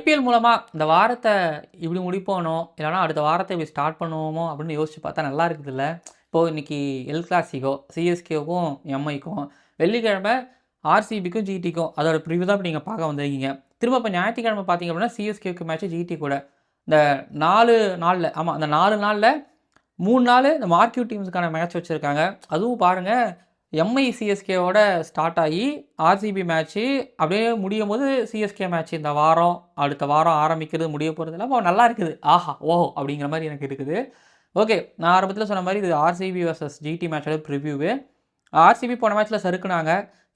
IPL மூலமா இந்த வாரத்த இப்படி முடிப்போனோ, இல்லன்னா அடுத்த வாரத்த இப்படி ஸ்டார்ட் பண்ணுவோமோ அப்படின்னு யோசிச்சு பார்த்தா நல்லா இருக்குதுல்ல. இப்போ இன்னைக்கு எல் கிளாசிக்கோ, சிஎஸ்கேவுக்கும் எம்ஐக்கும், வெள்ளிக்கிழமை ஆர்சிபிக்கும் ஜிடிக்கும் அதோட ப்ரிவ்யூ தான் இப்ப நீங்க பார்க்க வந்திருக்கீங்க. திரும்ப இப்ப ஞாயிற்றுக்கிழமை பார்த்தீங்க அப்படின்னா, சிஎஸ்கேவுக்கு மேட்ச் ஜிடி கூட. இந்த 4 நாள்ல அந்த 4 நாள்ல 3 நாளு இந்த மார்க்யூ டீம்ஸ்க்கான மேட்ச் வச்சிருக்காங்க. அதுவும் பாருங்க எம்ஐ சிஎஸ்கேவோட ஸ்டார்ட் ஆகி ஆர்சிபி மேட்ச்சு அப்படியே முடியும்போது சிஎஸ்கே மேட்ச் இந்த வாரம், அடுத்த வாரம் ஆரம்பிக்கிறது முடிய போகிறதுல அப்போ நல்லா இருக்குது. ஆஹா! ஓஹோ! அப்படிங்கிற மாரி எனக்கு இருக்குது. ஓகே. நான் ஆரம்பத்தில சொன்ன மாரி இது ஆர்சிபி வெர்சஸ் ஜிடி மேட்சோட ப்ரிவ்யூவு. ஆர்சிபி போன மேட்ச்ல சறுக்குனாங்க.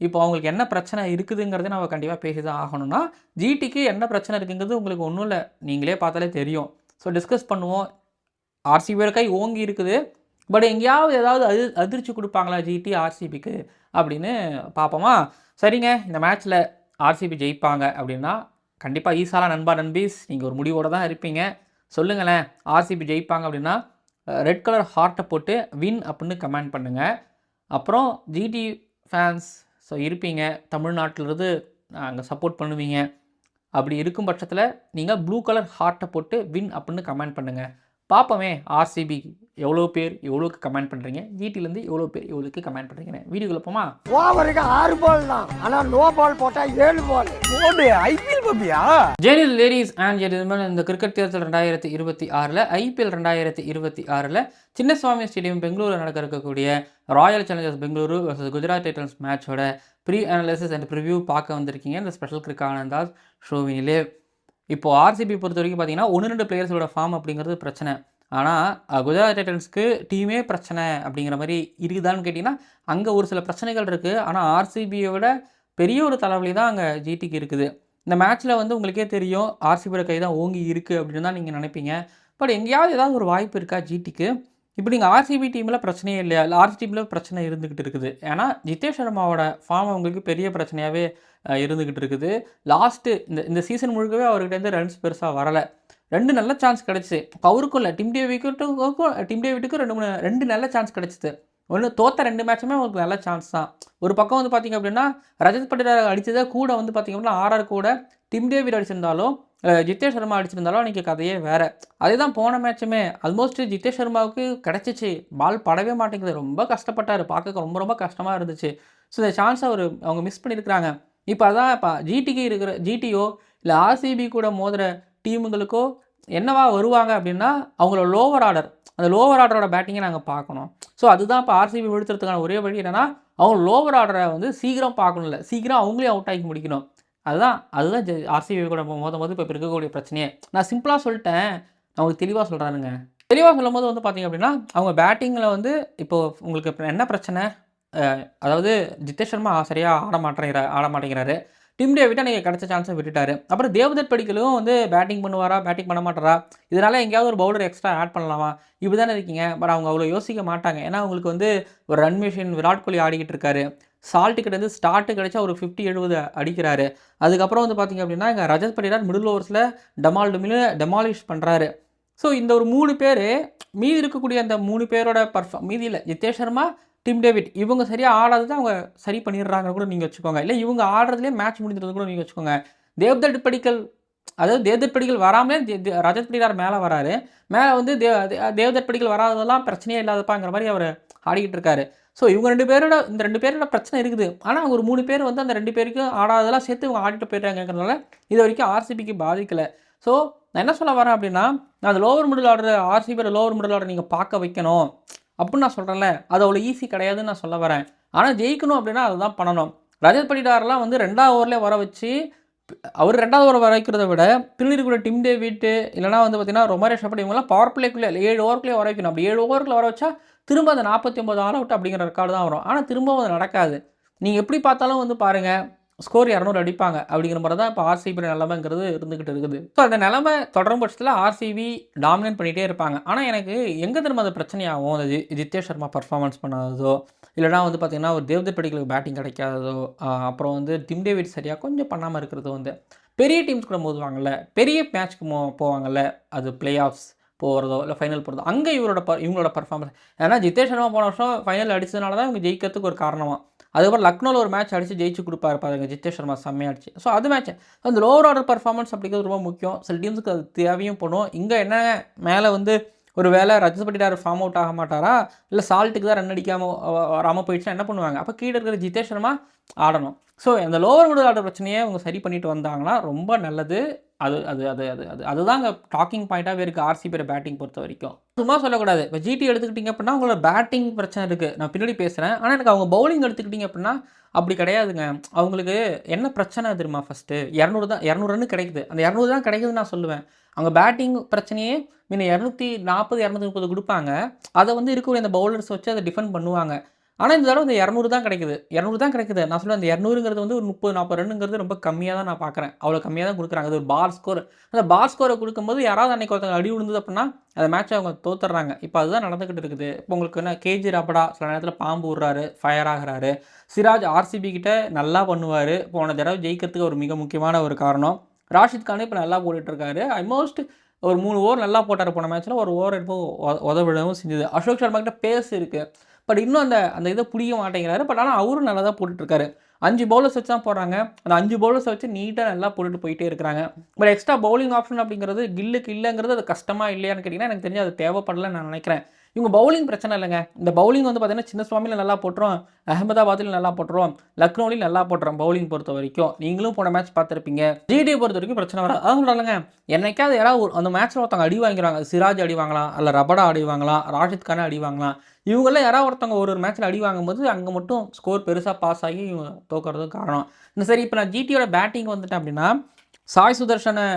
இப்போ அவங்களுக்கு என்ன பிரச்சனை இருக்குதுங்கிறத நம்ம கண்டிப்பா பேசி தான் ஆகணும்னா, ஜிடிக்கு என்ன பிரச்சனை இருக்குங்கிறது உங்களுக்கு ஒண்ணும் இல்ல. நீங்களே பார்த்தாலே தெரியும். ஸோ டிஸ்கஸ் பண்ணுவோம். ஆர்சிபியோட கை ஓங்கி இருக்குது. பட் எங்கேயாவது ஏதாவது அதிர்ச்சி குடுப்பாங்களா ஜிடி ஆர்சிபிக்கு அப்படின்னு பார்ப்போமா? சரிங்க. இந்த மேட்ச்ல ஆர்சிபி ஜெயிப்பாங்க அப்படின்னா, கண்டிப்பா ஈசாலா நண்பா நண்பீஸ் நீங்க ஒரு முடிவோட தான் இருப்பீங்க. சொல்லுங்களேன். ஆர்சிபி ஜெயிப்பாங்க அப்படின்னா, ரெட் கலர் ஹார்ட்ட போட்டு வின் அப்படின்னு கமெண்ட் பண்ணுங்க. அப்புறம் ஜிடி ஃபேன்ஸ் இருப்பீங்க. தமிழ்நாட்டிலிருந்து அங்க சப்போர்ட் பண்ணுவீங்க. அப்படி இருக்கும் பட்சத்தில நீங்க ப்ளூ கலர் ஹார்ட்ட போட்டு வின் அப்படின்னு கமெண்ட் பண்ணுங்க. பார்ப்போமே ஆர்சிபி எவ்வளோ பேர் எவ்வளோக்கு கமெண்ட் பண்ணுறீங்க, ஜிடிலேருந்து எவ்வளோ பேர் எவ்வளோக்கு கமெண்ட் பண்ணுறீங்கன்னு. வீடியோக்குள்ள போமா? ஓவருக்கு 6 பால் தான். ஆனா நோ பால் போட்டா 7 பால். ஓடு ஐபிஎல் பப்பியா? ஜெனில் லேடிஸ் அண்ட் ஜென்டில்மேன், இந்த கிரிக்கெட் தேர்தல் 2026ல் ஐபிஎல் 2026ல் சின்னசுவாமி ஸ்டேடியம் பெங்களூரில் நடக்க இருக்கக்கூடிய Royal Challengers Bengaluru versus Gujarat Titans மேட்சோட ப்ரீ அனாலிசிஸ் அண்ட் ப்ரிவ்யூ பார்க்க வந்திருக்கீங்க இந்த ஸ்பெஷல் கிரிக் ஆனந்தாஸ் ஷோவினிலே. இப்போது ஆர்சிபி பொறுத்த வரைக்கும் பார்த்தீங்கன்னா 1-2 பிளேயர்ஸோட ஃபார்ம் அப்படிங்கிறது பிரச்சனை. ஆனால் குஜராத் டைட்டன்ஸ்க்கு டீமே பிரச்சனை அப்படிங்கிற மாதிரி இருக்குதான்னு கேட்டிங்கன்னா, அங்கே ஒரு சில பிரச்சனைகள் இருக்குது. ஆனால் ஆர்சிபியை விட பெரிய ஒரு தலைவலி தான் அங்கே ஜிடிக்கு இருக்குது. இந்த மேட்ச்சில் வந்து உங்களுக்கே தெரியும் ஆர்சிபியோட கை தான் ஓங்கி இருக்குது அப்படின்னு தான் நீங்கள் நினைப்பீங்க. பட் எங்கேயாவது ஏதாவது ஒரு வாய்ப்பு இருக்கா ஜிடிக்கு? இப்போ நீங்கள் ஆர்சிபி டீமில் பிரச்சனையே இல்லையா? இல்லை ஆர்சி டீமில் பிரச்சனை இருந்துக்கிட்டு இருக்குது. ஏன்னா ஜிதேஷ் சர்மாவோட ஃபார்ம் அவங்களுக்கு பெரிய பிரச்சனையாகவே இருந்துக்கிட்டு இருக்குது. லாஸ்ட்டு இந்த சீசன் முழுக்கவே அவர்கிட்டேருந்து ரன்ஸ் பெருசாக வரலை. 2 நல்ல சான்ஸ் கிடச்சிச்சு. அவருக்கும் இல்லை, டிம் டேவிட்டுக்கும் 2 நல்ல சான்ஸ் கிடச்சிது. ஒன்று தோற்ற 2 மேட்சுமே அவங்களுக்கு நல்ல சான்ஸ் தான். ஒரு பக்கம் வந்து பார்த்திங்க அப்படின்னா, ரஜத் பட்டிதார் அடித்ததை கூட வந்து பார்த்திங்க அப்படின்னா ஆர்ஆர் கூட டிம் டேவிட் அடிச்சிருந்தாலும், ஜிதேஷ் சர்மா அடிச்சிருந்தாலும் அன்றைக்கி கதையே வேறு. அதே தான் போன மேட்சுமே ஆல்மோஸ்ட் ஜிதேஷ் சர்மாவுக்கு கிடச்சிச்சு. பால் படவே மாட்டேங்குது. ரொம்ப கஷ்டப்பட்டார். பார்க்க ரொம்ப ரொம்ப கஷ்டமாக இருந்துச்சு. ஸோ இந்த சான்ஸை அவங்க மிஸ் பண்ணியிருக்கிறாங்க. இப்போ அதான் இப்போ ஜிடிக்கு இருக்கிற ஜிடியோ இல்லை ஆர்சிபி கூட மோதுகிற டீமுங்களுக்கோ என்னவா வருவாங்க அப்படின்னா, அவங்களோட லோவர் ஆர்டர், அந்த லோவர் ஆர்டரோட பேட்டிங்கை நாங்கள் பார்க்கணும். ஸோ அதுதான் இப்போ ஆர்சிபி வீழ்த்துறதுக்கான ஒரே வழி என்னென்னா, அவங்க லோவர் ஆர்டரை வந்து சீக்கிரம் பார்க்கணும்ல, சீக்கிரம் அவங்களே அவுட் ஆகி முடிக்கணும். அதுதான் ஆர்சிபி கூட மோதும்போது இப்போ இருக்கக்கூடிய பிரச்சனையே. நான் சிம்பிளாக சொல்லிட்டேன். நான் உங்களுக்கு தெளிவாக சொல்கிறானுங்க. தெளிவாக சொல்லும்போது வந்து பார்த்திங்க அப்படின்னா, அவங்க பேட்டிங்கில் வந்து இப்போது உங்களுக்கு என்ன பிரச்சனை? அதாவது ஜிதேஷ் சர்மா சரியாக ஆட மாட்டேங்கிறாரு. டிம் டேவிட்டை நீங்கள் கிடச்ச சான்ஸை விட்டுட்டாரு. அப்புறம் தேவ்தத் படிக்கலும் வந்து பேட்டிங் பண்ணுவாரா, பேட்டிங் பண்ண மாட்டாரா? இதனால் எங்கேயாவது ஒரு பவுலர் எக்ஸ்ட்ரா ஆட் பண்ணலாமா? இப்படி தானே இருக்கீங்க. பட் அவங்க அவ்வளோ யோசிக்க மாட்டாங்க. ஏன்னா அவங்களுக்கு வந்து ஒரு ரன் மிஷின் விராட் கோலி ஆடிக்கிட்டு இருக்காரு. சால்ட்டுக்கிட்ட வந்து ஸ்டார்ட்டு கிடைச்சா ஒரு 50-70 அடிக்கிறாரு. அதுக்கப்புறம் வந்து பார்த்திங்க அப்படின்னா, இங்கே ரஜத் பட்டிதார் மிடில் ஓவர்ஸில் டெமாலிஷ் பண்ணுறாரு. ஸோ இந்த ஒரு 3 பேர் மீதி இருக்கக்கூடிய அந்த 3 பேரோட மீதி இல்லை ஜிதேஷ் சர்மா, டிம் டேவிட் இவங்க சரியாக ஆடாததை அவங்க சரி பண்ணிடுறாங்கன்னு கூட நீங்கள் வச்சுக்கோங்க. இல்லை இவங்க ஆடுறதுலேயே மேட்ச் முடிஞ்சிறது கூட நீங்கள் வச்சுக்கோங்க. தேவ்தத் படிக்கல் வராமலே ரஜத் பட்டிதார் மேலே வராரு. மேலே வந்து தேவ்தத் படிக்கல் வராததெல்லாம் பிரச்சனையே இல்லாதப்பாங்கிற மாதிரி அவர் ஆடிக்கிட்டு இருக்காரு. ஸோ இவங்க 2 பேரோட பிரச்சனை இருக்குது. ஆனால் ஒரு 3 பேர் வந்து அந்த 2 பேருக்கும் ஆடாததெல்லாம் சேர்த்து இவங்க ஆடிட்டு போயிடுறாங்கிறதுனால இது வரைக்கும் ஆர்சிபிக்கு பாதிக்கலை. ஸோ நான் என்ன சொல்ல வரேன் அப்படின்னா, நான் அந்த லோவர் மிடில் ஆர்டர் ஆர்சிபியோட லோவர் மிடில் ஆர்டர் நீங்கள் பார்க்க வைக்கணும் அப்படின்னு நான் சொல்கிறேன்ல, அது அவ்வளோ ஈஸி கிடையாதுன்னு நான் சொல்ல வரேன். ஆனால் ஜெயிக்கணும் அப்படின்னா அதுதான் பண்ணணும். ரஜத் பட்டிதாரெலாம் வந்து 2வது ஓவர்லேயே வர வச்சு, அவர் 2வது ஓவர் வர வைக்கிறத விட பின்னாடி கூட டிம் டேவிட்டு இல்லைனா வந்து பார்த்திங்கன்னா ரொமாரேஷ் அப்படி இவங்கெல்லாம் பவர் பிளேக்குள்ளே 7 ஓவருக்குள்ளே வர வைக்கணும். அப்படி 7 ஓவருக்குள்ளே வர வச்சா திரும்ப அந்த 49 ஆல் அவுட் அப்படிங்கிற ரெக்கார்டு தான் வரும். ஆனால் திரும்பவும் அது நடக்காது. நீங்கள் எப்படி பார்த்தாலும் வந்து பாருங்கள், ஸ்கோர் 200 அடிப்பாங்க அப்படிங்கிற மாதிரி தான் இப்போ ஆர்சிபி நிலைமைங்கிறது இருந்துக்கிட்டு இருக்குது. ஸோ அந்த நிலைமை தொடரும் பட்சத்தில் ஆர்சிபி டாமினேட் பண்ணிகிட்டே இருப்பாங்க. ஆனால் எனக்கு எங்கே திரும்ப அது பிரச்சனையாகும், அது ஜிதேஷ் சர்மா பர்ஃபார்மன்ஸ் பண்ணாததோ, இல்லைனா வந்து பார்த்திங்கன்னா ஒரு தேவ்தத் படிக்கலுக்கு பேட்டிங் கிடைக்காததோ, அப்புறம் வந்து டிம் டேவிட் சரியாக கொஞ்சம் பண்ணாமல் இருக்கிறது வந்து பெரிய டீம்ஸ் கூட மோதுவாங்கள்ல, பெரிய மேட்ச்க்கு போவாங்கள்ல, அது பிளே ஆஃப்ஸ் போகிறதோ இல்லை ஃபைனல் போகிறதோ, அங்கே இவங்களோட பர்ஃபார்மன்ஸ். ஏன்னா ஜிதேஷ் சர்மா போன வருஷம் ஃபைனல் அடித்ததுனால தான் இவங்க ஜெயிக்கிறதுக்கு ஒரு காரணமாக. அதுக்கப்புறம் லக்னோவில் ஒரு மேட்ச் அடித்து ஜெயிச்சு கொடுப்பாரு பாருங்க ஜித்தேஷ் சர்மா செம்மையாக அடிச்சு. ஸோ அது மேட்ச் அந்த லோவர் ஆர்டர் பர்ஃபார்மன்ஸ் அப்படிங்கிறது ரொம்ப முக்கியம். சில டீம்ஸுக்கு அது தேவையும் பண்ணும். இங்கே என்ன மேலே வந்து ஒரு வேளை ரஜத் பட்டிதார் ஃபார்ம் அவுட் ஆக மாட்டாரா, இல்லை சால்ட்டுக்கு தான் ரன் அடிக்காமல் வராமல் போயிடுச்சுன்னா என்ன பண்ணுவாங்க? அப்போ கீழே இருக்கிற ஜித்தேஷ் சர்மா ஆடணும். ஸோ அந்த லோவர் மிடில் ஆர்டர் பிரச்சனையை அவங்க சரி பண்ணிட்டு வந்தாங்கன்னா ரொம்ப நல்லது. அது அது அது அது அது அதுதான் அங்கே டாக்கிங் பாயிண்ட்டாகவே இருக்குது ஆர்சிபியோட பேட்டிங் பொறுத்த வரைக்கும். சும்மா சொல்லக்கூடாது. இப்போ ஜிடி எடுத்துக்கிட்டிங்க அப்படின்னா அவங்களோட பேட்டிங் பிரச்சனை இருக்குது, நான் பின்னாடி பேசுகிறேன். ஆனால் எனக்கு அவங்க பவுலிங் எடுத்துக்கிட்டிங்க அப்படின்னா அப்படி கிடையாதுங்க. அவங்களுக்கு என்ன பிரச்சனை தெரியுமா? ஃபஸ்ட்டு 200 ரன் கிடைக்குது. அந்த 200 தான் கிடைக்குதுன்னு நான் சொல்லுவேன். அவங்க பேட்டிங் பிரச்சனையே முன்ன 240 230 கொடுப்பாங்க. அதை வந்து இருக்கக்கூடிய அந்த பவுலர்ஸ் வச்சு அதை டிஃபெண்ட் பண்ணுவாங்க. ஆனால் இந்த தடவை இந்த 200 தான் கிடைக்குது. 200 தான் கிடைக்குது. நான் சொல்லுவேன் அந்த 200ங்கிறது வந்து ஒரு 30 40 ரன்னுங்கிறது ரொம்ப கம்மியாக தான் நான் பார்க்குறேன். அவ்வளோ கம்மியாக தான் கொடுக்குறாங்க. அது ஒரு பார் ஸ்கோர். அந்த பார் ஸ்கோரை கொடுக்கும்போது யாராவது அன்றைக்கி ஒருத்தங்க அடி விழுந்தது அப்படின்னா அந்த மேட்ச்சை அவங்க தோத்துடுறாங்க. இப்போ அதுதான் நடந்துக்கிட்டு இருக்குது. இப்போ உங்களுக்கு என்ன கேஜி ரபடா சில நேரத்தில் பாம்பு விடுறாரு, ஃபயர் ஆகிறாரு. சிராஜ் ஆர்சிபி கிட்ட நல்லா பண்ணுவார். போன தடவை ஜெயிக்கிறதுக்கு ஒரு மிக முக்கியமான ஒரு காரணம். ராஷித் கானே இப்போ நல்லா போட்டுட்ருக்காரு. ஆல்மோஸ்ட் ஒரு 3 ஓவர் நல்லா போட்டார் போன மேட்ச்சில். ஒரு ஓவர் இப்போ உதவிடவும் செஞ்சுது. அசோக் சர்மா கிட்ட பேஸ் இருக்குது. பட் இன்னும் அந்த இதை பிடிக்க மாட்டேங்கிறாரு. பட் ஆனால் அவரும் நல்லா தான் போட்டுட்ருக்காரு. 5 பவுலர்ஸ் வச்சு தான் போடுறாங்க. அந்த 5 பவுலர்ஸை வச்சு நீட்டாக நல்லா போட்டுட்டு போயிட்டே இருக்கிறாங்க. பட் எக்ஸ்ட்ரா பவுலிங் ஆப்ஷன் அப்படிங்கிறது கில்லுக்கு இல்லைங்கிறது அது கஷ்டமாக இல்லையான்னு கேட்டிங்கன்னா எனக்கு தெரிஞ்சு அது தேவைப்படலைன்னு நான் நினைக்கிறேன். இவங்க பவுலிங் பிரச்சனை இல்லைங்க. இந்த பவுலிங் வந்து பார்த்தீங்கன்னா சின்னசுவாமியில் நல்லா போட்டுரும், அகமதாபாத்தில் நல்லா போட்டுரும், லக்னோலையும் நல்லா போட்டுறோம். பவுலிங் பொறுத்த வரைக்கும் நீங்களும் போன மேட்ச் பார்த்துருப்பீங்க. ஜிடியை பொறுத்த வரைக்கும் பிரச்சனை வராது. அதான் சொல்கிறாங்க, என்னைக்காவது யாராவது அந்த மேட்ச்சில் ஒருத்தவங்க அடி வாங்கிடுவாங்க. சிராஜ் அடி வாங்கலாம், அல்ல ரபடா அடி வாங்கலாம், ராஷித் கானே அடி வாங்கலாம். இவங்களாம் யாராவது ஒருத்தவங்க ஒரு மேட்ச்சில் அடி வாங்கும்போது அங்கே மட்டும் ஸ்கோர் பெருசாக பாஸ் ஆகி இவங்க தோக்கிறதுக்கு காரணம். இந்த சரி இப்போ நான் ஜிடியோட பேட்டிங் வந்துட்டேன் அப்படின்னா சாய் சுதர்ஷனை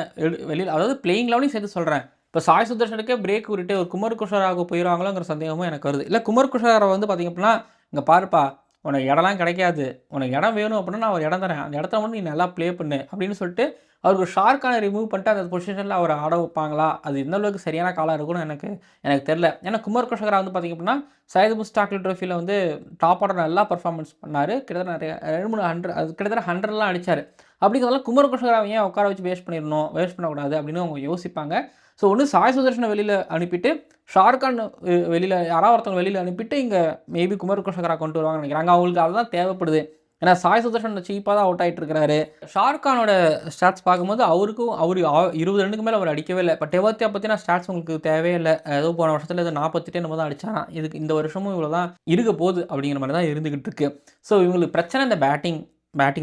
வெளியில், அதாவது பிளேயிங் லெவலையும் சேர்த்து சொல்கிறேன். இப்போ சாய் சுதர்ஷனுக்கே பிரேக் விட்டுட்டு ஒரு குமார் குஷராக போயிடுவாங்களோங்கிற சந்தேகமும் எனக்கு வருது. இல்லை குமார் குஷராவை வந்து பார்த்திங்க அப்படின்னா இங்கே பாருப்பா, உனக்கு இடம்லாம் கிடைக்காது, உனக்கு இடம் வேணும் அப்படின்னா நான் ஒரு இடம் தரேன், அந்த இடத்துல வந்து நீ நல்லா ப்ளே பண்ணு அப்படின்னு சொல்லிட்டு அவருக்கு ஷார்க்கான ரிமூவ் பண்ணிட்டு அந்த பொசிஷனில் அவர் ஆட வைப்பாங்களா? அது எந்த அளவுக்கு சரியான காலம் இருக்கும்னு எனக்கு தெரில. ஏன்னா குமார் குஷரா வந்து பார்த்திங்க அப்படின்னா சையத் முஸ்டாக் ட்ரோஃபியில் வந்து டாப் ஆர்டர் நல்லா பர்ஃபார்மன்ஸ் பண்ணார். கிட்டத்தட்ட நிறைய 2-3 அது கிட்டத்தட்ட 100லாம் அடித்தார். அப்படிங்கிறதால குமார் குஷராவை ஏன் உட்கார வச்சு வேஸ்ட் பண்ணக்கூடாது அப்படின்னு அவங்க யோசிப்பாங்க. ஸோ ஒன்று சாய் சுதர்ஷனை வெளியில் அனுப்பிட்டு ஷாருக்கான் வெளியில் யாராவது ஒருத்தவங்க வெளியில் அனுப்பிட்டு இங்கே மேபி குமார் குஷரா கொண்டு வருவாங்கன்னு நினைக்கிறாங்க. அவங்களுக்கு அதுதான் தேவைப்படுது. ஏன்னா சாய் சுதர்ஷன் சீப்பாக தான் அவுட் ஆகிட்டு இருக்கிறாரு. ஷாருக்கானோட ஸ்டாட்ஸ் பார்க்கும்போது அவர் 20 ரன்னுக்கு மேலே அவர் அடிக்கவே இல்லை. பட் டெவத்தியா பற்றினா ஸ்டாட்ஸ் உங்களுக்கு தேவையே இல்லை. ஏதோ போன வருஷத்தில் ஏதோ 48 என்னமோ தான் அடிச்சாராம். இதுக்கு இந்த வருஷமும் இவ்வளோ தான் இருக்க போகுது அப்படிங்கிற மாதிரி தான் இருந்துகிட்டு இருக்கு. ஸோ இவங்களுக்கு பிரச்சனை இந்த பேட்டிங்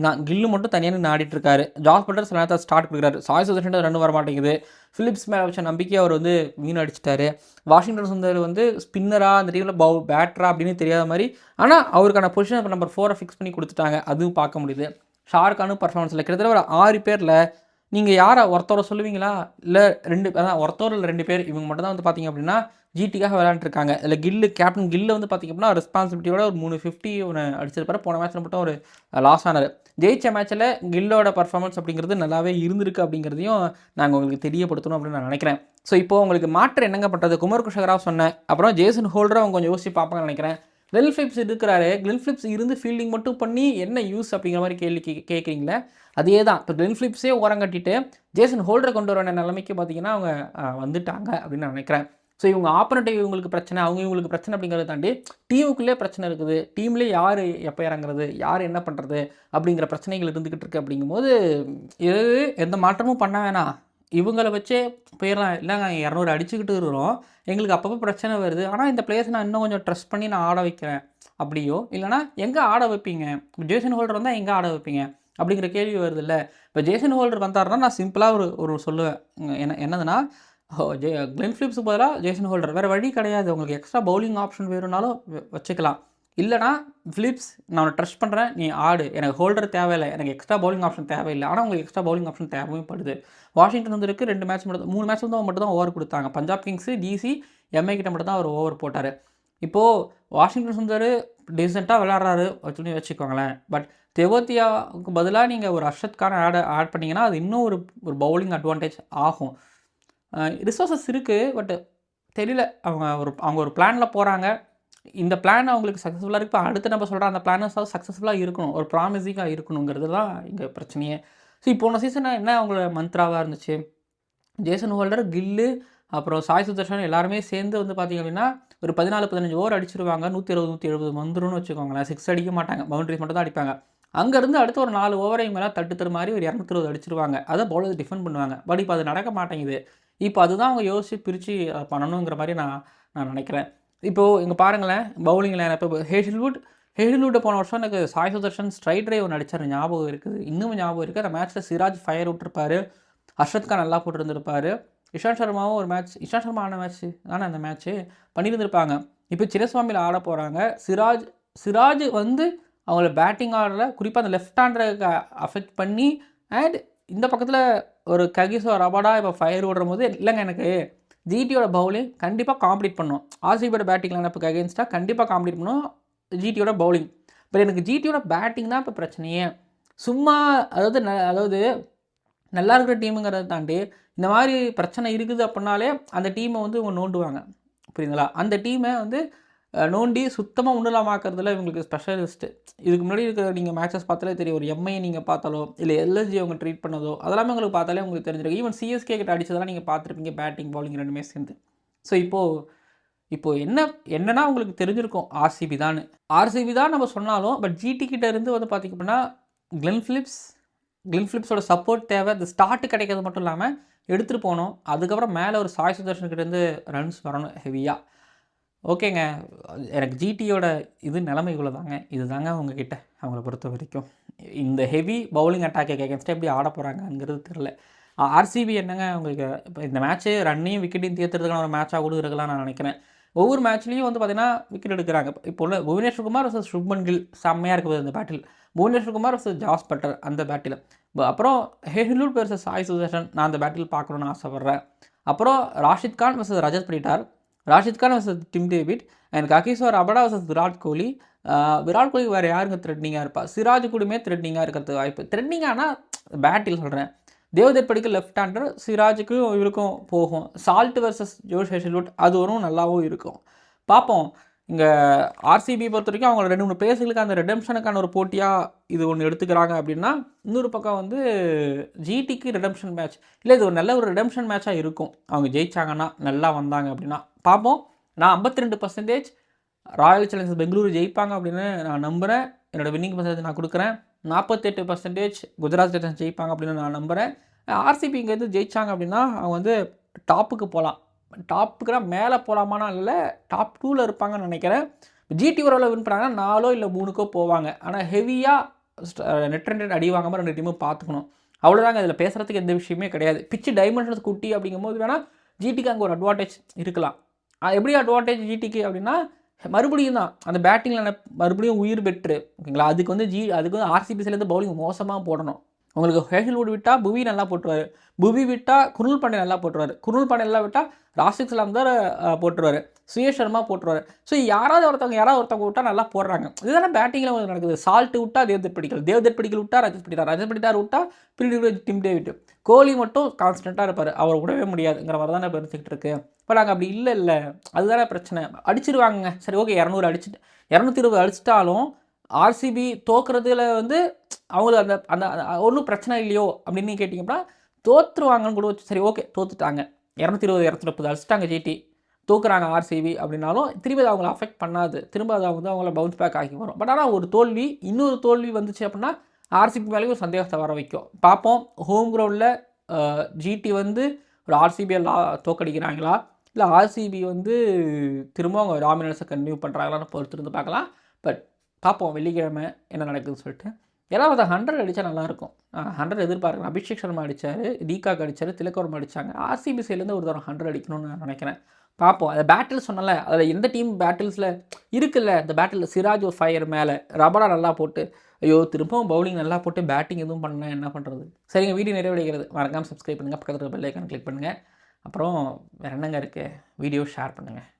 தான். கில்லு மட்டும் தனியாக ஆடிட்டு இருக்காரு. ஜாஸ் பட்டர் சில நேரத்தில் ஸ்டார்ட் கொடுக்குறாரு. சாய் சுதர்ஷன் ரன் வர மாட்டேங்குது. ஃபிலிப்ஸ் மேலே வச்ச நம்பிக்கையை அவர் வந்து வீணடிச்சிட்டாரு. வாஷிங்டன் சுந்தர் வந்து ஸ்பின்னராக அந்த டீமில் பேட்டரா அப்படின்னு தெரியாத மாதிரி, ஆனால் அவருக்கான பொசிஷன் இப்போ நம்பர் 4 ஃபிக்ஸ் பண்ணி கொடுத்துட்டாங்க. அதுவும் பார்க்க முடியுது. ஷாருக்கானும் பர்ஃபார்மன்ஸில் கிட்டத்தட்ட ஒரு 6 பேரில் நீங்கள் யாரை ஒருத்தவரை சொல்லுவீங்களா? இல்லை 2 ஒருத்தவர் இல்லை 2 பேர் இவங்க மட்டும் தான் வந்து பார்த்திங்க அப்படின்னா ஜிடிக்காக விளையாண்டுருக்காங்க. இல்லை கேப்டன் கில்லு வந்து பார்த்திங்க அப்படின்னா ரெஸ்பான்சிபிலிட்டியோட ஒரு 350 ஒன்று அடிச்சிருப்பாரு. போன மேட்ச்சில் மட்டும் ஒரு லாஸ் ஆனார். ஜெயிச்ச மேட்ச்சில் கில்லோட பர்ஃபார்மன்ஸ் அப்படிங்கிறது நல்லாவே இருந்திருக்கு அப்படிங்கிறதையும் நாங்கள் உங்களுக்கு தெரியப்படுத்தணும் அப்படின்னு நான் நினைக்கிறேன். ஸோ இப்போது உங்களுக்கு மாற்று என்னங்க பண்ணுறது? குமார் குஷராவ் சொன்னேன், அப்புறம் ஜேசன் ஹோல்டரை அவங்க கொஞ்சம் யோசிச்சு பார்ப்பாங்கன்னு நினைக்கிறேன். கிளென் ஃபிலிப்ஸ் இருக்கிறாரு. கிளென் ஃபிலிப்ஸ் இருந்து ஃபீல்டிங் மட்டும் பண்ணி என்ன யூஸ் அப்படிங்கிற மாதிரி கேள்வி கேட்குறீங்களே, அதே தான். இப்போ கிளென் ஃபிலிப்ஸே ஓரங்கட்டிட்டு ஜேசன் ஹோல்டரை கொண்டு வர நிலைமைக்கு பார்த்திங்கன்னா அவங்க வந்துட்டாங்க அப்படின்னு நான் நினைக்கிறேன். ஸோ இவங்க ஆப்பனேட்டிவ் இவங்களுக்கு பிரச்சனை, அவங்க இவங்களுக்கு பிரச்சனை அப்படிங்கிறத தாண்டி டீமுக்குள்ளே பிரச்சனை இருக்குது. டீம்லேயே யார் எப்போ இறங்குறது, யார் என்ன பண்ணுறது அப்படிங்கிற பிரச்சனைகள் இருந்துக்கிட்டு இருக்குது. அப்படிங்கும்போது இது எந்த மாற்றமும் பண்ண வேணாம், இவங்கள வச்சே போயிடலாம். இல்லைங்க 200 அடிச்சுக்கிட்டு இருக்கிறோம், எங்களுக்கு அப்பப்போ பிரச்சனை வருது, ஆனால் இந்த பிளேயர்ஸ் நான் இன்னும் கொஞ்சம் ட்ரஸ்ட் பண்ணி நான் ஆட வைக்கிறேன் அப்படியோ, இல்லைனா எங்கே ஆட வைப்பீங்க? ஜேசன் ஹோல்டர் வந்தால் எங்கே ஆட வைப்பீங்க அப்படிங்கிற கேள்வி வருது இல்லை. இப்போ ஜேசன் ஹோல்டர் வந்தாருன்னா நான் சிம்பிளாக ஒரு சொல்லுவேன். என்னதுன்னா கிளென் ஃபிலிப்ஸுக்கு பதிலாக ஜேசன் ஹோல்டர், வேறு வழி கிடையாது. உங்களுக்கு எக்ஸ்ட்ரா பவுலிங் ஆப்ஷன் வேணும்னாலும் வச்சுக்கலாம். இல்லைனா ஃபிலிப்ஸ் நான் ட்ரஸ்ட் பண்ணுறேன், நீ ஆடு, எனக்கு ஹோல்டர் தேவையில்லை, எனக்கு எக்ஸ்ட்ரா பவுலிங் ஆப்ஷன் தேவையில்லை. ஆனால் உங்களுக்கு எக்ஸ்ட்ரா பவுலிங் ஆப்ஷன் தேவையும் படுது. வாஷிங்டன் வந்துருக்கு 2 மேட்ச் மட்டும் 3 மேட்ச் வந்து மட்டும் தான் ஓவர் கொடுத்தாங்க. பஞ்சாப் கிங்ஸு டிசி எம்ஐ கிட்ட மட்டும் தான் அவர் ஓவர் போட்டார். இப்போது வாஷிங்டன் சுந்தர் டீசெண்டாக விளாட்றாரு வச்சுக்கோங்களேன். பட் தெவோத்தியாவுக்கு பதிலாக நீங்கள் ஒரு அர்ஷத் கானை ஆட் பண்ணிங்கன்னா அது இன்னும் ஒரு பவுலிங் அட்வான்டேஜ் ஆகும். ரிசோர்ஸஸ் இருக்குது, பட் தெரியல. அவங்க ஒரு பிளானில் போகிறாங்க. இந்த பிளான் அவங்களுக்கு சக்ஸஸ்ஃபுல்லாக இருக்குது. இப்போ அடுத்து நம்ம சொல்கிற அந்த பிளானஸ் சக்ஸஸ்ஃபுல்லாக இருக்கணும், ஒரு ப்ராமிசிங்காக இருக்கணுங்கிறது தான் இங்கே பிரச்சனையே. ஸோ போன சீசனில் என்ன அவங்களோட மந்த்ராவாக இருந்துச்சு, ஜேசன் ஹோல்டர், கில்லு, அப்புறம் சாய் சுதர்ஷன் எல்லாருமே சேர்ந்து வந்து பார்த்திங்க அப்படின்னா ஒரு 14-15 ஓவர் அடிச்சிருவாங்க. 120, 170 வந்துரும்னு வச்சுக்கோங்களேன். 6 அடிக்க மாட்டாங்க. பவுண்டரிஸ் மட்டும் தான் அடிப்பாங்க. அங்கேருந்து அடுத்து ஒரு 4 ஓவரை இவங்கலாம் தட்டு தடுமாறி ஒரு 220 அடிச்சிருவாங்க. அத பவுலர் டிஃபெண்ட் பண்ணுவாங்க. பட் இப்ப அது நடக்க மாட்டேங்குது. இப்ப அதுதான் அவங்க யோசிச்சு பிரிச்சு பண்ணணுங்கிற மாரி நான் நினைக்கிறேன். இப்போ இங்க பாருங்களேன், பவுலிங் லைனப் ஹேசல்வுட் போன வருஷம் எனக்கு சாய் சுதர்ஷன் ஸ்ட்ரைட் டிரைவ் ஒண்ணு அடிச்சாரு ஞாபகம் இருக்குது. இன்னமும் ஞாபகம் இருக்கு. அந்த மேட்ச்ல சிராஜ் ஃபயர் விட்டுருப்பாரு. ஹர்ஷத் கான் நல்லா போட்டிருந்திருப்பாரு. இஷாந்த் சர்மாவும் ஒரு மேட்ச் இஷாந்த் சர்மா ஆன மேட்ச் தானே அந்த மேட்ச்சு பண்ணியிருந்திருப்பாங்க. இப்போ சின்னசுவாமியில் ஆட போகிறாங்க. சிராஜ் வந்து அவங்கள பேட்டிங் ஆடல குறிப்பாக அந்த லெஃப்ட் ஹேண்டருக்கு அஃபெக்ட் பண்ணி அண்ட் இந்த பக்கத்தில் ஒரு ககிசோ ரபாடா இப்போ ஃபயர் விடுறும் போது இல்லைங்க எனக்கு ஜிடியோட பவுலிங் கண்டிப்பாக காம்ப்ளீட் பண்ணும். ஆர்சிபியோட பேட்டிங் லைனப்புக்கு அகேன்ஸ்டாக கண்டிப்பாக காம்ப்ளீட் பண்ணும் ஜிடியோட பவுலிங். பட் எனக்கு ஜிடியோட பேட்டிங் தான் இப்போ பிரச்சனையே. சும்மா அதாவது நல்லா இருக்கிற டீமுங்கிறத தாண்டி இந்த மாதிரி பிரச்சனை இருக்குது அப்படின்னாலே அந்த டீமை வந்து இவங்க நோண்டுவாங்க. புரியுதுங்களா? அந்த டீமை வந்து நோண்டி சுத்தமாக உன்னலமாக்குறதுல இவங்களுக்கு ஸ்பெஷலிஸ்ட்டு. இதுக்கு முன்னாடி இருக்கிற நீங்கள் மேட்சஸ் பார்த்தாலே தெரியும். ஒரு எம்ஐ நீங்கள் பார்த்தாலோ இல்லை எல்எஸ்ஜி அவங்க ட்ரீட் பண்ணதோ அதெல்லாமே உங்களுக்கு பார்த்தாலே உங்களுக்கு தெரிஞ்சிருக்கும். ஈவன் சிஎஸ்கே கிட்ட அடிச்சதெல்லாம் நீங்கள் பார்த்துருப்பீங்க. பேட்டிங் பவுலிங் ரெண்டுமே சேர்ந்து. ஸோ இப்போது என்னன்னா உங்களுக்கு தெரிஞ்சிருக்கும் ஆர்சிபி தான் நம்ம சொன்னாலும் பட் ஜிடி கிட்ட இருந்து வந்து பார்த்திங்க அப்படின்னா கிளென் ஃபிலிப்ஸோட சப்போர்ட் தேவை. இந்த ஸ்டார்ட் கிடைக்கிறது மட்டும் இல்லாமல் எடுத்துகிட்டு போகணும். அதுக்கப்புறம் மேலே ஒரு சாய் சுதர்ஷன்கிட்டேருந்து ரன்ஸ் வரணும் ஹெவியாக. ஓகேங்க, எனக்கு ஜிடியோட நிலைமை இவ்வளோ தாங்க. இதுதாங்க அவங்கக்கிட்ட அவங்கள பொறுத்த வரைக்கும். இந்த ஹெவி பவுலிங் அட்டாக் அகேன்ஸ்டாக எப்படி ஆட போகிறாங்கங்கிறது தெரில. ஆர்சிபி என்னங்க அவங்களுக்கு இப்போ இந்த மேட்ச்சு ரன்னையும் விக்கெட்டையும் தேர்த்துறதுக்கான ஒரு மேட்சாக கூட இருக்கலாம் நான் நினைக்கிறேன். ஒவ்வொரு மேட்ச்லேயும் வந்து பார்த்திங்கன்னா விக்கெட் எடுக்கிறாங்க. இப்போ உள்ள புவனேஸ்வர் குமார் வர்சஸ் சுப்மன் கில் செம்மையாக இருக்குது அந்த battle. Bhuvneshwar Kumar versus Jos Buttler அந்த பேட்டில். அப்புறம் ஹேசல்வுட் வர்சஸ் சாய் சுதர்ஷன் நான் அந்த பேட்டில் பார்க்கணுன்னு ஆசைப்பட்றேன். அப்புறம் Rashid Khan versus Rajat Patidar, Rashid Khan versus Tim David and Kagiso Rabada versus Virat Kohli. Virat Kohli வேறு யாருங்க த்ரெட்னிங்காக இருப்பா? சிராஜ் கூடமே த்ரெட்னிங்காக இருக்கிறதுக்கு வாய்ப்பு. த்ரெட்னிங்கானா பேட்டில் சொல்கிறேன். தேவ்தத் படிக்கல் லெஃப்ட் ஹேண்டர், சிராஜுக்கும் இவருக்கும் போகும். சால்ட் வர்சஸ் ஜோஷ் ஹேசல்வுட் அது வரும் நல்லாவும் இருக்கும். பார்ப்போம். இங்கே ஆர்சிபி பொறுத்த வரைக்கும் அவங்க 2-3 பிளேயர்ஸுகளுக்கு அந்த ரெடம்ஷனுக்கான ஒரு போட்டியாக இது ஒன்று எடுத்துக்கிறாங்க அப்படின்னா, இன்னொரு பக்கம் வந்து ஜிடிக்கு ரெடம்ஷன் மேட்ச் இல்லை, இது ஒரு நல்ல ஒரு ரெடம்ஷன் மேட்சாக இருக்கும். அவங்க ஜெயிச்சாங்கன்னா நல்லா வந்தாங்க அப்படின்னா பார்ப்போம். நான் 52% ராயல் சேலஞ்சர்ஸ் பெங்களூரு ஜெயிப்பாங்க அப்படின்னு நான் நம்புகிறேன். என்னோடய வின்னிங் பர்சன்டேஜ் நான் கொடுக்குறேன். 48% குஜராத் டைட்டன்ஸ் ஜெயிப்பாங்க அப்படின்னு நான் நம்புகிறேன். ஆர்சிபி இங்கேருந்து ஜெயித்தாங்க அப்படின்னா அவங்க வந்து டாப்புக்கு போகலாம். டாப்புக்குனா மேலே போகலாமானா இல்லை, டாப் 2ல் இருப்பாங்கன்னு நினைக்கிறேன். ஜிடி ஓரளவு வின் பண்ணாங்கன்னா 4 இல்லை 3 போவாங்க. ஆனால் ஹெவியாக நெட் ரன் அடி வாங்காமல் 2 டீமும் பார்த்துக்கணும். அவ்வளோதாங்க. இதில் பேசுகிறதுக்கு எந்த விஷயமே கிடையாது. பிச்சு டைமென்ஷன்ஸ் குட்டி அப்படிங்கும்போது வேணால் ஜிடிக்கு அங்கே ஒரு அட்வான்டேஜ் இருக்கலாம். எப்படி அட்வான்டேஜ் ஜிடிக்கு அப்படின்னா மறுபடியும் தான் அந்த பேட்டிங்கில் மறுபடியும் உயிர் பெற்று ஓகேங்களா. அதுக்கு வந்து ஆர்சிபி சைட்லேருந்து பவுலிங் மோசமாக போடணும். உங்களுக்கு ஹேசல்வுட் விட்டால் புவி நல்லா போட்டுருவார், புவி விட்டால் குருல் பாண்டே நல்லா போட்டுருவார், குருல் பாண்டே நல்லா விட்டால் ராஷித் சலாம் தான் போட்டுருவார், சுயேஷ் சர்மா போட்டுருவார். ஸோ யாராவது ஒருத்தவங்க விட்டால் நல்லா போடுறாங்க. இதுதானே பேட்டிங்கில் நடக்குது. சால்ட் விட்டால் தேவ்தத் படிக்கல் விட்டால் ரஜத் படிட்டார் விட்டால் பிரிடிக் டிம் டேவிட். கோலி மட்டும் கான்ஸ்டண்ட்டாக இருப்பார். அவர் விடவே முடியாதுங்கிற மாதிரி தானே பெருந்துக்கிட்டு இருக்கு. இப்போ நாங்கள் அப்படி இல்லை அதுதானே பிரச்சனை. அடிச்சிருவாங்க. சரி ஓகே, 220 அடிச்சிட்டாலும் ஆர்சிபி தோக்குறதுல வந்து அவங்களுக்கு அந்த அந்த ஒன்றும் பிரச்சனை இல்லையோ அப்படின்னு கேட்டிங்கன்னா தோற்றுருவாங்கன்னு கூட வச்சு சரி ஓகே தோற்றுட்டாங்க. 220-230 அடிச்சிட்டாங்க ஜிடி, தோக்குறாங்க ஆர்சிபி அப்படின்னாலும் திரும்பி அது அவங்கள அஃபெக்ட் பண்ணாது. திரும்ப அது அவங்க அவங்கள பவுன்ஸ் பேக் ஆகி வரும். பட் ஆனால் இன்னொரு தோல்வி வந்துச்சு அப்படின்னா ஆர்சிபி மேலேயும் ஒரு சந்தேகத்தை வர வைக்கும். பார்ப்போம். ஹோம் கிரவுண்டில் ஜிடி வந்து ஒரு ஆர்சிபியை தோக்கடிக்கிறாங்களா இல்லை ஆர்சிபி வந்து திரும்ப அவங்க டாமினன்ஸை கன்டினியூ பண்ணுறாங்களான்னு பொறுத்திருந்து பார்க்கலாம். பட் பார்ப்போம் வெள்ளிக்கிழமை என்ன நடக்குதுன்னு சொல்லிட்டு. ஏதாவது 100 அடித்தா நல்லாயிருக்கும். 100 எதிர்பார்க்குறேன். அபிஷேக் சர்மா அடித்தார், டிகாக் அடித்தார், திலக் அடித்தாங்க. ஆர்சிபி சைட்லேருந்து ஒரு தரம் 100 அடிக்கணும்னு நான் நினைக்கிறேன். பார்ப்போம். அந்த பேட்டில் சொன்னல, அதில் எந்த டீம் பேட்டில்ஸில் இருக்குல்ல, இந்த பேட்டில் சிராஜ் ஒரு ஃபயர் மேலே ரபடா நல்லா போட்டு திரும்பவும் பவுலிங் நல்லா போட்டு பேட்டிங் எதுவும் பண்ணால் என்ன பண்ணுறது? சரிங்க, வீடியோ நிறைவடைகிறது. மறக்காமல் சப்ஸ்கிரைப் பண்ணுங்கள், பக்கத்தில் பெல் ஐக்கான் கிளிக் பண்ணுங்கள். அப்புறம் வேறு என்னங்க இருக்குது, வீடியோ ஷேர் பண்ணுங்கள்.